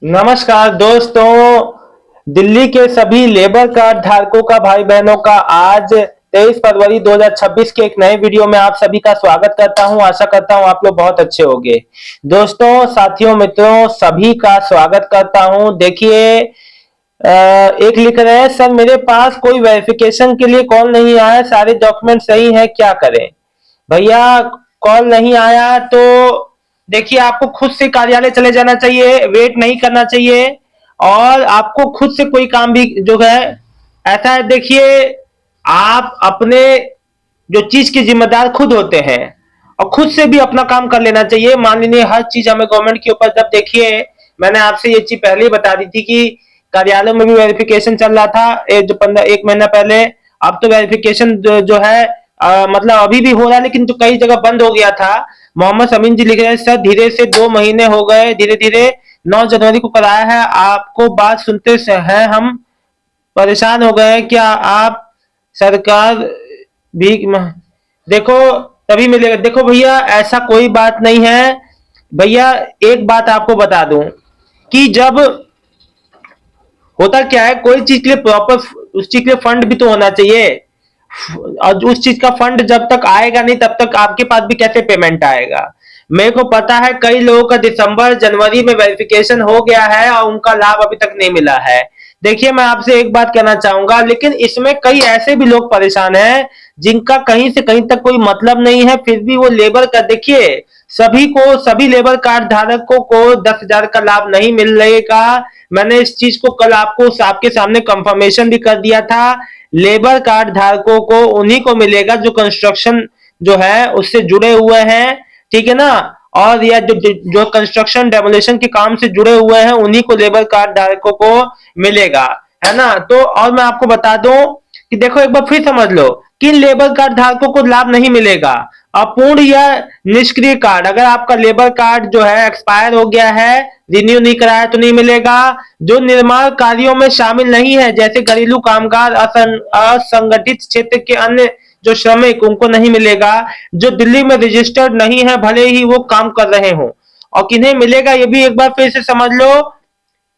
नमस्कार दोस्तों। दिल्ली के सभी लेबर कार्ड धारकों का, भाई बहनों का, आज 23 फरवरी 2026 के एक नए वीडियो में आप सभी का स्वागत करता हूं। आशा करता हूं आप लोग बहुत अच्छे होंगे। दोस्तों, साथियों, मित्रों, सभी का स्वागत करता हूं। देखिए, एक लिख रहे हैं, सर मेरे पास कोई वेरिफिकेशन के लिए कॉल नहीं आया, सारे डॉक्यूमेंट सही है, क्या करें? भैया, कॉल नहीं आया तो देखिए, आपको खुद से कार्यालय चले जाना चाहिए, वेट नहीं करना चाहिए। और आपको खुद से कोई काम भी जो है, ऐसा है, देखिए, आप अपने जो चीज के जिम्मेदार खुद होते हैं और खुद से भी अपना काम कर लेना चाहिए। मान लीजिए हर चीज हमें गवर्नमेंट के ऊपर, जब देखिए, मैंने आपसे ये चीज पहले ही बता दी थी कि कार्यालय में भी वेरिफिकेशन चल रहा था जो 1 महीना पहले। अब तो वेरिफिकेशन जो है, मतलब अभी भी हो रहा है, लेकिन तो कई जगह बंद हो गया था। मोहम्मद अमीन जी लिख रहे हैं, सर धीरे से 2 महीने हो गए, धीरे धीरे 9 जनवरी को कराया है, आपको बात सुनते से है हम परेशान हो गए हैं। क्या आप सरकार भी देखो, तभी मिलेगा। देखो भैया, ऐसा कोई बात नहीं है। भैया, एक बात आपको बता दूं कि जब होता क्या है, कोई चीज के लिए प्रॉपर उस चीज के लिए फंड भी तो होना चाहिए। और उस चीज का फंड जब तक आएगा नहीं, तब तक आपके पास भी कैसे पेमेंट आएगा? मेरे को पता है कई लोगों का दिसंबर जनवरी में वेरिफिकेशन हो गया है और उनका लाभ अभी तक नहीं मिला है। देखिए, मैं आपसे एक बात कहना चाहूंगा, लेकिन इसमें कई ऐसे भी लोग परेशान हैं जिनका कहीं से कहीं तक कोई मतलब नहीं है, फिर भी वो लेबर का, देखिए, सभी लेबर कार्ड धारकों को 10,000 का लाभ नहीं मिल रहेगा। मैंने इस चीज को कल आपको आपके सामने कंफर्मेशन भी कर दिया था। लेबर कार्ड धारकों को उन्हीं को मिलेगा जो कंस्ट्रक्शन जो है उससे जुड़े हुए हैं, ठीक है ना। और या जो कंस्ट्रक्शन डेमोलिशन के काम से जुड़े हुए हैं, उन्हीं को लेबर कार्ड धारकों को मिलेगा, है ना। तो और मैं आपको बता दूं कि देखो, एक बार फिर समझ लो, किन लेबर कार्ड धारकों को लाभ नहीं मिलेगा। अपूर्ण या निष्क्रिय कार्ड, अगर आपका लेबर कार्ड जो है एक्सपायर हो गया है, रिन्यू नहीं कराया तो नहीं मिलेगा। जो निर्माण कार्यों में शामिल नहीं है, जैसे घरेलू कामगार, असंगठित क्षेत्र के अन्य जो श्रमिक, उनको नहीं मिलेगा। जो दिल्ली में रजिस्टर्ड नहीं है, भले ही वो काम कर रहे हो। और किन्हें मिलेगा, ये भी एक बार फिर से समझ लो।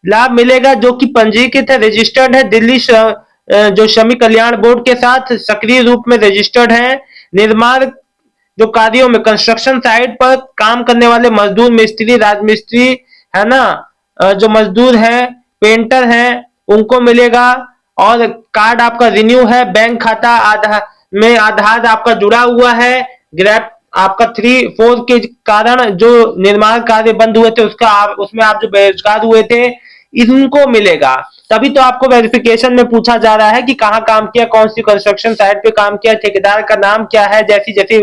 लाभ मिलेगा जो कि पंजीकृत है, रजिस्टर्ड है, दिल्ली जो श्रमिक कल्याण बोर्ड के साथ सक्रिय रूप में रजिस्टर्ड है। निर्माण जो कार्यों में, कंस्ट्रक्शन साइट पर काम करने वाले मजदूर, मिस्त्री, राजमिस्त्री, है ना, जो मजदूर हैं, पेंटर हैं, उनको मिलेगा। और कार्ड आपका रिन्यू है, बैंक खाता आधार आपका जुड़ा हुआ है, ग्रैप आपका 3-4 के कारण जो निर्माण कार्य बंद हुए थे, उसमें आप जो बेरोजगार हुए थे, इनको मिलेगा। तभी तो आपको वेरिफिकेशन में पूछा जा रहा है कि कहाँ काम किया, कौन सी कंस्ट्रक्शन साइट पे काम किया, ठेकेदार का नाम क्या है, जैसी जैसी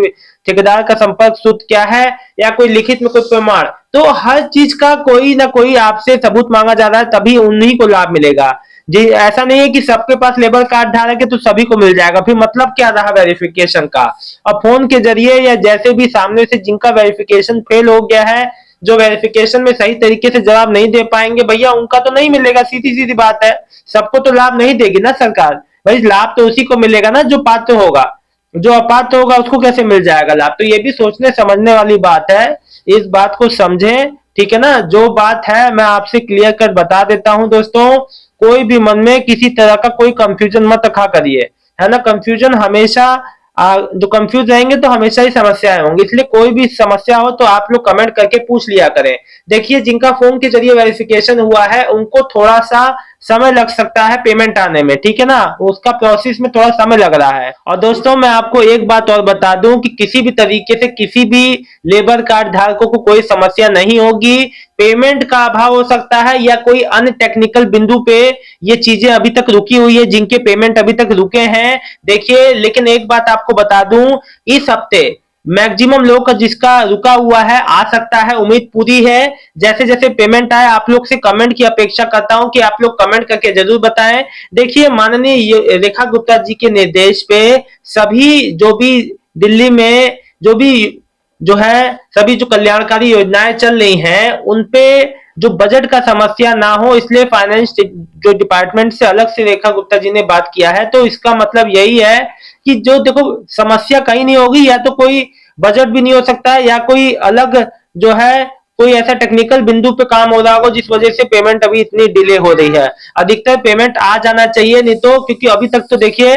ठेकेदार का संपर्क सूत्र क्या है, या कोई लिखित में कोई प्रमाण। तो हर चीज का कोई ना कोई आपसे सबूत मांगा जा रहा है, तभी उन्हीं को लाभ मिलेगा जी। ऐसा नहीं है कि सबके पास लेबर कार्ड धारक है तो सभी को मिल जाएगा, फिर मतलब क्या रहा वेरिफिकेशन का। और फोन के जरिए या जैसे भी सामने से जिनका वेरिफिकेशन फेल हो गया है, जो वेरिफिकेशन में सही तरीके से जवाब नहीं दे पाएंगे, भैया उनका तो नहीं मिलेगा, सीधी सीधी बात है। सबको तो लाभ नहीं देगी ना सरकार। भाई, लाभ तो उसी को मिलेगा ना जो पात्र होगा, जो अपात्र होगा उसको कैसे मिल जाएगा लाभ? तो ये भी सोचने समझने वाली बात है, इस बात को समझें, ठीक है ना। जो बात है मैं आपसे क्लियर कट बता देता हूं दोस्तों। कोई भी मन में किसी तरह का कोई कंफ्यूजन मत रखा करिए, है ना। कंफ्यूजन हमेशा जो कंफ्यूज रहेंगे तो हमेशा ही समस्याएं होंगी, इसलिए कोई भी समस्या हो तो आप लोग कमेंट करके पूछ लिया करें। देखिए, जिनका फोन के जरिए वेरिफिकेशन हुआ है उनको थोड़ा सा समय लग सकता है पेमेंट आने में, ठीक है ना, उसका प्रोसेस में थोड़ा समय लग रहा है। और दोस्तों, मैं आपको एक बात और बता दूं कि किसी भी तरीके से किसी भी लेबर कार्ड धारकों को कोई समस्या नहीं होगी। पेमेंट का अभाव हो सकता है या कोई अन्य टेक्निकल बिंदु पे ये चीजें अभी तक रुकी हुई है, जिनके पेमेंट अभी तक रुके हैं। देखिए, लेकिन एक बात आपको बता दूं, इस हफ्ते मैक्सिमम लोग का जिसका रुका हुआ है आ सकता है, उम्मीद पूरी है। जैसे जैसे पेमेंट आए, आप लोग से कमेंट की अपेक्षा करता हूं कि आप लोग कमेंट करके जरूर बताएं। देखिए, माननीय रेखा गुप्ता जी के निर्देश पे सभी जो भी दिल्ली में जो भी जो है सभी जो कल्याणकारी योजनाएं चल रही हैं, उनपे जो बजट का समस्या ना हो, इसलिए फाइनेंस जो डिपार्टमेंट से अलग से रेखा गुप्ता जी ने बात किया है। तो इसका मतलब यही है कि जो देखो, समस्या कहीं नहीं होगी, या तो कोई बजट भी नहीं हो सकता है, या कोई अलग जो है कोई ऐसा टेक्निकल बिंदु पे काम हो रहा होगा जिस वजह से पेमेंट अभी इतनी डिले हो रही है। अधिकतर पेमेंट आ जाना चाहिए, नहीं तो क्योंकि अभी तक तो देखिए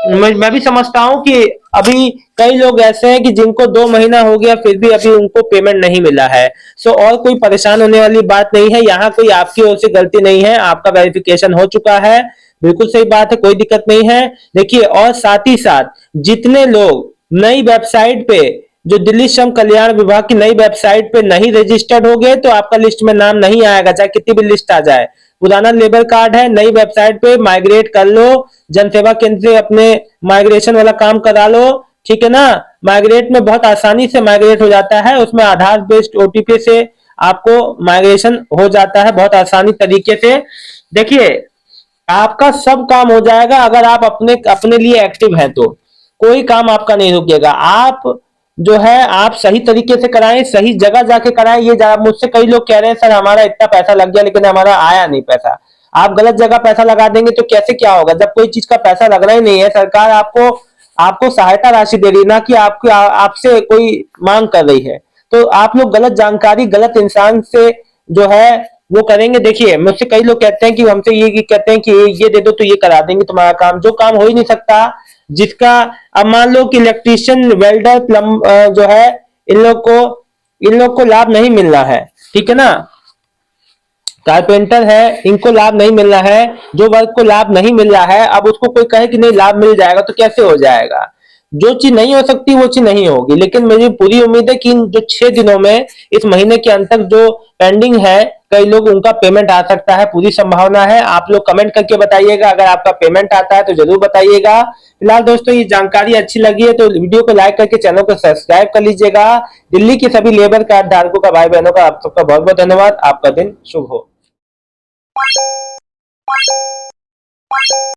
मैं भी समझता हूं कि अभी कई लोग ऐसे हैं कि जिनको 2 महीना हो गया फिर भी अभी उनको पेमेंट नहीं मिला है। सो और कोई परेशान होने वाली बात नहीं है, यहाँ कोई आपकी ओर से गलती नहीं है, आपका वेरिफिकेशन हो चुका है, बिल्कुल सही बात है, कोई दिक्कत नहीं है। देखिए और साथ ही साथ जितने लोग नई वेबसाइट पे, जो दिल्ली श्रम कल्याण विभाग की नई वेबसाइट पे नहीं रजिस्टर्ड हो गए तो आपका लिस्ट में नाम नहीं आएगा, चाहे कितनी भी लिस्ट आ जाए। पुराना लेबर कार्ड है, नई वेबसाइट पे माइग्रेट कर लो, जनसेवा केंद्र से अपने माइग्रेशन वाला काम करा लो, ठीक है ना। माइग्रेट में बहुत आसानी से माइग्रेट हो जाता है, उसमें आधार बेस्ड ओटीपी से आपको माइग्रेशन हो जाता है बहुत आसानी तरीके से। देखिए आपका सब काम हो जाएगा अगर आप अपने अपने लिए एक्टिव हैं तो कोई काम आपका नहीं रुकेगा। आप जो है आप सही तरीके से कराएं, सही जगह जाके कराएं। ये मुझसे कई लोग कह रहे हैं सर हमारा इतना पैसा लग गया लेकिन हमारा आया नहीं पैसा। आप गलत जगह पैसा लगा देंगे तो कैसे क्या होगा, जब कोई चीज का पैसा लगना ही नहीं है, सरकार आपको आपको सहायता राशि दे रही ना कि आपकी आपसे कोई मांग कर रही है। तो आप लोग गलत जानकारी गलत इंसान से जो है वो करेंगे। देखिए मुझसे कई लोग कहते हैं कि हमसे ये कहते हैं कि ये दे दो तो ये करा देंगे तुम्हारा काम, जो काम हो ही नहीं सकता। जिसका अब मान लो कि इलेक्ट्रीशियन, वेल्डर, जो है इन लोग को लाभ नहीं मिल रहा है, ठीक है ना। कारपेंटर है, इनको लाभ नहीं मिल रहा है, जो वर्ग को लाभ नहीं मिल रहा है, अब उसको कोई कहे कि नहीं लाभ मिल जाएगा तो कैसे हो जाएगा। जो चीज नहीं हो सकती वो चीज नहीं होगी, लेकिन मेरी पूरी उम्मीद है कि इन जो 6 दिनों में, इस महीने के अंत तक जो पेंडिंग है कई लोग उनका पेमेंट आ सकता है, पूरी संभावना है। आप लोग कमेंट करके बताइएगा, अगर आपका पेमेंट आता है तो जरूर बताइएगा। फिलहाल दोस्तों ये जानकारी अच्छी लगी है तो वीडियो को लाइक करके चैनल को सब्सक्राइब कर लीजिएगा। दिल्ली के सभी लेबर कार्ड धारकों का, भाई बहनों का, आप सबका बहुत बहुत धन्यवाद। आपका दिन शुभ हो।